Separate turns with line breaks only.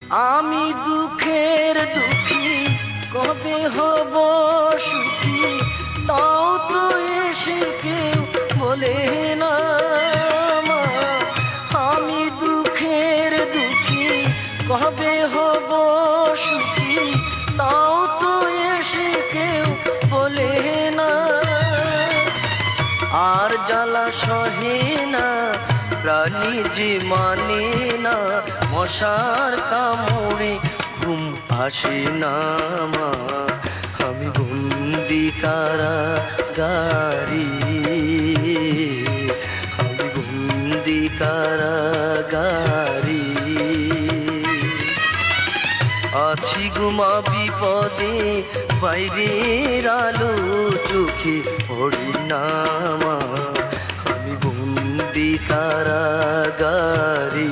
আমি দুঃখের দুঃখী কবে হব সুখী, তাও তো এসে কেউ বলে না মা। আমি দুঃখের দুঃখী কবে হব সুখী, তাও তো এসে কেউ বলে না। আর জ্বালা সহে না প্রাণী যে মানে না, মশার কামড়ে ঘুম আসে না মা। আমি বন্দি কারাগারে, আমি বন্দি কারাগারে। আছি গুমা বিপদে, বাইরের আলো চোখে পড়ে না মা। আমি বন্দি কারাগারে।